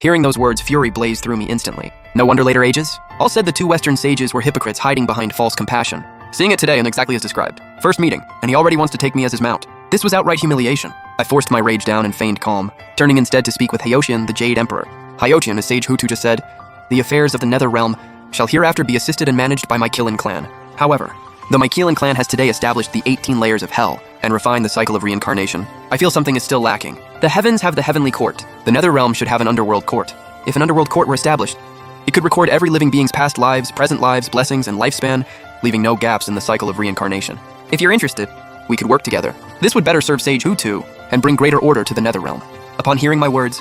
Hearing those words, fury blazed through me instantly. No wonder later ages? All said the two Western sages were hypocrites hiding behind false compassion. Seeing it today and exactly as described. First meeting, and he already wants to take me as his mount. This was outright humiliation. I forced my rage down and feigned calm, turning instead to speak with Hyotian, the Jade Emperor. Hyotian, as Sage Hutu just said, the affairs of the Nether Realm shall hereafter be assisted and managed by my Mycelian clan. However, the Mycelian clan has today established the 18 layers of hell and refined the cycle of reincarnation. I feel something is still lacking. The heavens have the heavenly court. The Nether Realm should have an underworld court. If an underworld court were established, it could record every living being's past lives, present lives, blessings, and lifespan, leaving no gaps in the cycle of reincarnation. If you're interested, we could work together. This would better serve Sage Hutu and bring greater order to the Nether Realm. Upon hearing my words,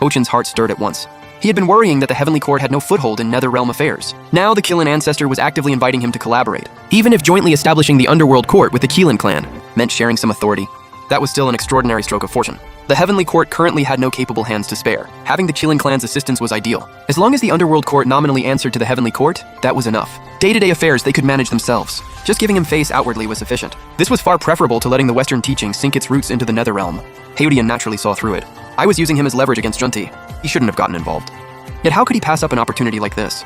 Ochin's heart stirred at once. He had been worrying that the Heavenly Court had no foothold in Nether Realm affairs. Now the Keelan ancestor was actively inviting him to collaborate. Even if jointly establishing the Underworld Court with the Keelan clan meant sharing some authority, that was still an extraordinary stroke of fortune. The Heavenly Court currently had no capable hands to spare. Having the Keelan clan's assistance was ideal. As long as the Underworld Court nominally answered to the Heavenly Court, that was enough. Day-to-day affairs they could manage themselves. Just giving him face outwardly was sufficient. This was far preferable to letting the Western teaching sink its roots into the Nether Realm. Hyotian naturally saw through it. I was using him as leverage against Junti. He shouldn't have gotten involved. Yet how could he pass up an opportunity like this?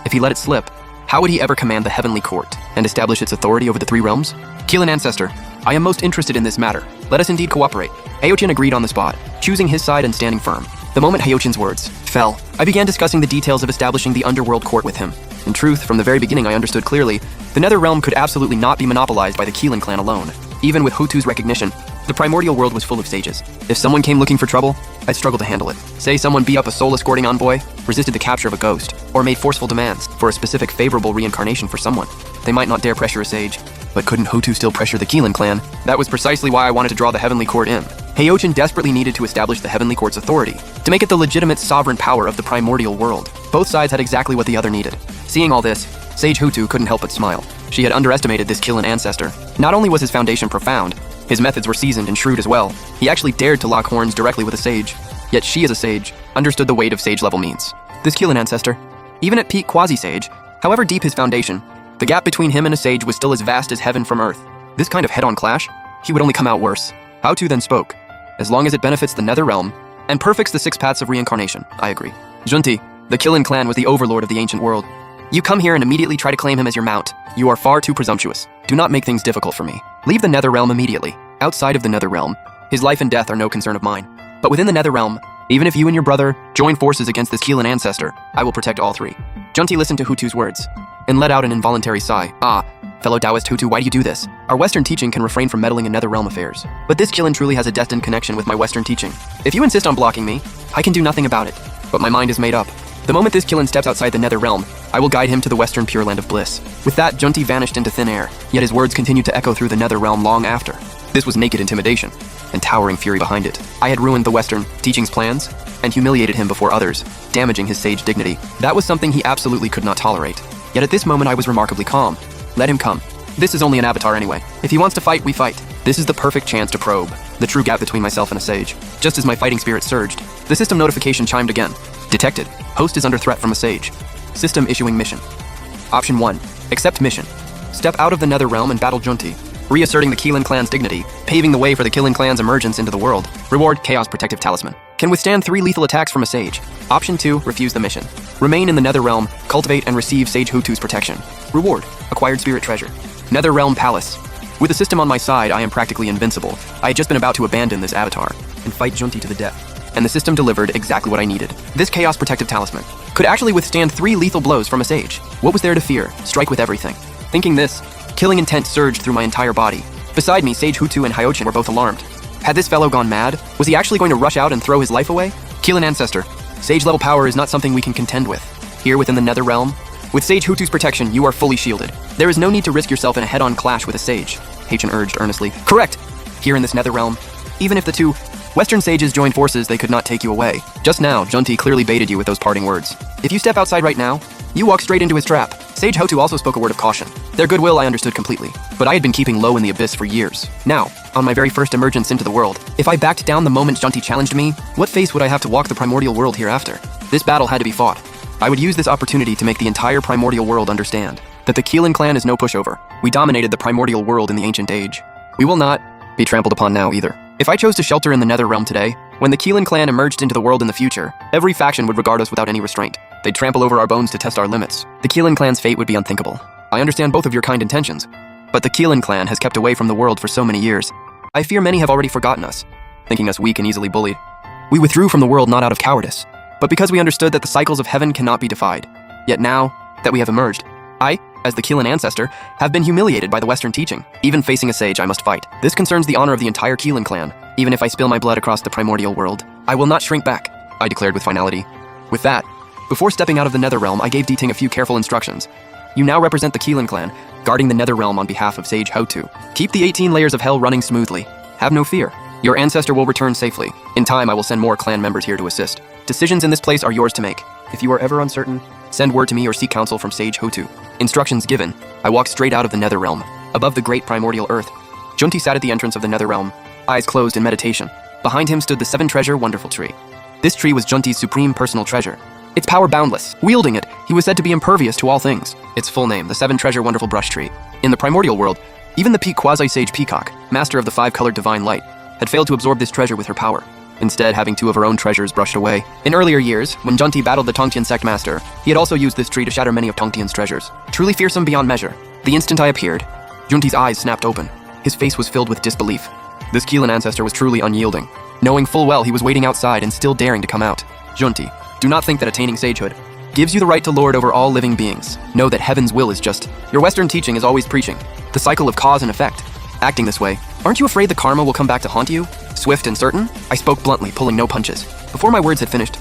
If he let it slip, how would he ever command the Heavenly Court and establish its authority over the three realms? Keelan ancestor, I am most interested in this matter. Let us indeed cooperate. Hyotian agreed on the spot, choosing his side and standing firm. The moment Hyotian's words fell, I began discussing the details of establishing the Underworld Court with him. In truth, from the very beginning I understood clearly, the Nether Realm could absolutely not be monopolized by the Keelan clan alone. Even with Hutu's recognition, the primordial world was full of sages. If someone came looking for trouble, I'd struggle to handle it. Say someone beat up a soul-escorting envoy, resisted the capture of a ghost, or made forceful demands for a specific favorable reincarnation for someone. They might not dare pressure a sage, but couldn't Hutu still pressure the Keelan clan? That was precisely why I wanted to draw the Heavenly Court in. Hyotian desperately needed to establish the Heavenly Court's authority, to make it the legitimate sovereign power of the primordial world. Both sides had exactly what the other needed. Seeing all this, Sage Hutu couldn't help but smile. She had underestimated this Keelan ancestor. Not only was his foundation profound, his methods were seasoned and shrewd as well. He actually dared to lock horns directly with a sage. Yet she, as a sage, understood the weight of sage-level means. This Keelan ancestor, even at peak quasi-sage, however deep his foundation, the gap between him and a sage was still as vast as heaven from earth. This kind of head-on clash, he would only come out worse. Hutu then spoke. As long as it benefits the Nether Realm and perfects the six paths of reincarnation, I agree. Junti, the Keelan clan was the overlord of the ancient world. You come here and immediately try to claim him as your mount. You are far too presumptuous. Do not make things difficult for me. Leave the Nether Realm immediately. Outside of the Nether Realm, his life and death are no concern of mine. But within the Nether Realm, even if you and your brother join forces against this Keelan ancestor, I will protect all three. Junti listened to Hutu's words and let out an involuntary sigh. Ah, fellow Taoist Hutu, why do you do this? Our Western teaching can refrain from meddling in Nether Realm affairs. But this Keelan truly has a destined connection with my Western teaching. If you insist on blocking me, I can do nothing about it. But my mind is made up. The moment this Keelan steps outside the Nether Realm, I will guide him to the Western Pure Land of Bliss. With that, Junti vanished into thin air, yet his words continued to echo through the Nether Realm long after. This was naked intimidation, and towering fury behind it. I had ruined the Western teaching's plans, and humiliated him before others, damaging his sage dignity. That was something he absolutely could not tolerate. Yet at this moment I was remarkably calm. Let him come. This is only an avatar anyway. If he wants to fight, we fight. This is the perfect chance to probe the true gap between myself and a sage. Just as my fighting spirit surged, the system notification chimed again. Detected. Host is under threat from a sage. System issuing mission. Option 1. Accept mission. Step out of the Nether Realm and battle Junti, reasserting the Keelan clan's dignity, paving the way for the Keelan clan's emergence into the world. Reward, Chaos Protective Talisman. Can withstand 3 lethal attacks from a sage. Option 2, refuse the mission. Remain in the Nether Realm, cultivate and receive Sage Hutu's protection. Reward, acquired spirit treasure. Nether Realm Palace. With the system on my side, I am practically invincible. I had just been about to abandon this avatar and fight Junti to the death. And the system delivered exactly what I needed. This Chaos Protective Talisman could actually withstand 3 lethal blows from a sage. What was there to fear? Strike with everything. Thinking this, killing intent surged through my entire body. Beside me, Sage Hutu and Hyotian were both alarmed. Had this fellow gone mad? Was he actually going to rush out and throw his life away? Keelan ancestor, sage-level power is not something we can contend with. Here within the Nether Realm, with Sage Hutu's protection, you are fully shielded. There is no need to risk yourself in a head-on clash with a sage, Hyotian urged earnestly. Correct! Here in this Nether Realm, even if the two Western sages joined forces, they could not take you away. Just now, Junti clearly baited you with those parting words. If you step outside right now, you walk straight into his trap. Sage Hutu also spoke a word of caution. Their goodwill I understood completely, but I had been keeping low in the abyss for years. Now, on my very first emergence into the world, if I backed down the moment Junti challenged me, what face would I have to walk the primordial world hereafter? This battle had to be fought. I would use this opportunity to make the entire primordial world understand that the Keelan clan is no pushover. We dominated the primordial world in the ancient age. We will not be trampled upon now either. If I chose to shelter in the Nether Realm today, When the Keelan clan emerged into the world in the future, every faction would regard us without any restraint. They'd trample over our bones to test our limits. The Keelan clan's fate would be unthinkable. I understand both of your kind intentions, but the Keelan clan has kept away from the world for so many years. I fear many have already forgotten us, thinking us weak and easily bullied. We withdrew from the world not out of cowardice, but because we understood that the cycles of heaven cannot be defied. Yet now that we have emerged, I, as the Keelan ancestor, have been humiliated by the Western teaching. Even facing a sage, I must fight. This concerns the honor of the entire Keelan clan. Even if I spill my blood across the primordial world, I will not shrink back, I declared with finality. With that, before stepping out of the Netherrealm, I gave Deting a few careful instructions. You now represent the Keelan clan, guarding the Netherrealm on behalf of Sage Hotu. Keep the 18 layers of hell running smoothly. Have no fear. Your ancestor will return safely. In time, I will send more clan members here to assist. Decisions in this place are yours to make. If you are ever uncertain, send word to me or seek counsel from Sage Hotu. Instructions given, I walked straight out of the Netherrealm. Above the great primordial earth, Junti sat at the entrance of the Netherrealm, eyes closed in meditation. Behind him stood the 7-treasure wonderful tree. This tree was Junti's supreme personal treasure. Its power boundless. Wielding it, he was said to be impervious to all things. Its full name, the 7-treasure wonderful brush tree. In the primordial world, even the peak quasi-sage Peacock, master of the 5-colored divine light, had failed to absorb this treasure with her power, instead having 2 of her own treasures brushed away. In earlier years, when Junti battled the Tongtian sect master, he had also used this tree to shatter many of Tongtian's treasures. Truly fearsome beyond measure. The instant I appeared, Junti's eyes snapped open. His face was filled with disbelief. This Keelan ancestor was truly unyielding, knowing full well he was waiting outside and still daring to come out. Junti, do not think that attaining sagehood gives you the right to lord over all living beings. Know that heaven's will is just. Your Western teaching is always preaching the cycle of cause and effect. Acting this way, aren't you afraid the karma will come back to haunt you? Swift and certain? I spoke bluntly, pulling no punches. Before my words had finished,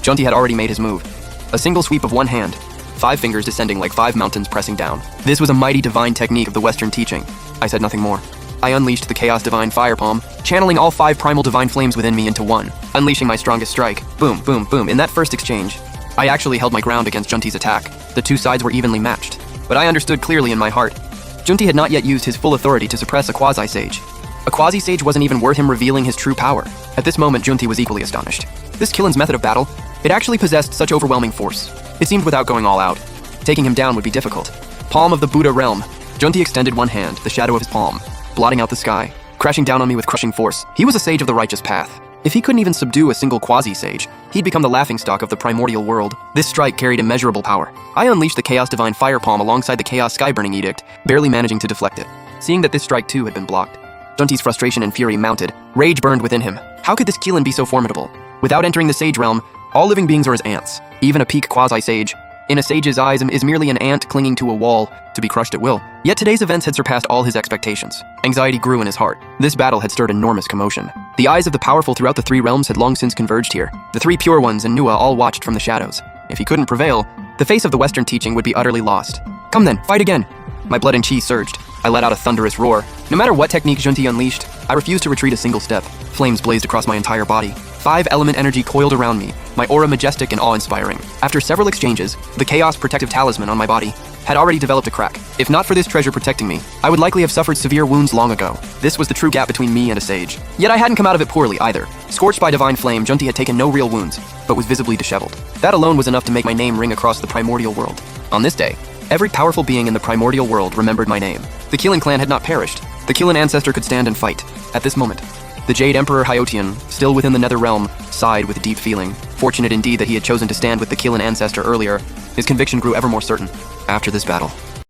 Junti had already made his move. A single sweep of one hand, 5 fingers descending like 5 mountains pressing down. This was a mighty divine technique of the Western teaching. I said nothing more. I unleashed the Chaos Divine Fire Palm, channeling all 5 primal divine flames within me into one, unleashing my strongest strike. Boom, boom, boom. In that first exchange, I actually held my ground against Junti's attack. The 2 sides were evenly matched, but I understood clearly in my heart. Junti had not yet used his full authority to suppress a quasi-sage. A quasi-sage wasn't even worth him revealing his true power. At this moment, Junti was equally astonished. This Keelan's method of battle, it actually possessed such overwhelming force. It seemed without going all out, taking him down would be difficult. Palm of the Buddha realm. Junti extended one hand, the shadow of his palm, blotting out the sky, crashing down on me with crushing force. He was a sage of the righteous path. If he couldn't even subdue a single quasi-sage, he'd become the laughingstock of the primordial world. This strike carried immeasurable power. I unleashed the Chaos Divine Fire Palm alongside the Chaos Skyburning Edict, barely managing to deflect it. Seeing that this strike too had been blocked, Junti's frustration and fury mounted. Rage burned within him. How could this Keelan be so formidable? Without entering the sage realm, all living beings are as ants. Even a peak quasi-sage, in a sage's eyes, is merely an ant clinging to a wall to be crushed at will. Yet today's events had surpassed all his expectations. Anxiety grew in his heart. This battle had stirred enormous commotion. The eyes of the powerful throughout the 3 realms had long since converged here. The 3 pure ones and Nua all watched from the shadows. If he couldn't prevail, the face of the Western teaching would be utterly lost. Come then, fight again! My blood and chi surged. I let out a thunderous roar. No matter what technique Junti unleashed, I refused to retreat a single step. Flames blazed across my entire body. 5-element energy coiled around me, my aura majestic and awe-inspiring. After several exchanges, the Chaos Protective Talisman on my body had already developed a crack. If not for this treasure protecting me, I would likely have suffered severe wounds long ago. This was the true gap between me and a sage. Yet I hadn't come out of it poorly either. Scorched by divine flame, Junti had taken no real wounds, but was visibly disheveled. That alone was enough to make my name ring across the primordial world. On this day, every powerful being in the primordial world remembered my name. The Keelan clan had not perished. The Keelan ancestor could stand and fight. At this moment, the Jade Emperor Hyotian, still within the Nether Realm, sighed with deep feeling. Fortunate indeed that he had chosen to stand with the Keelan ancestor earlier, his conviction grew ever more certain. After this battle,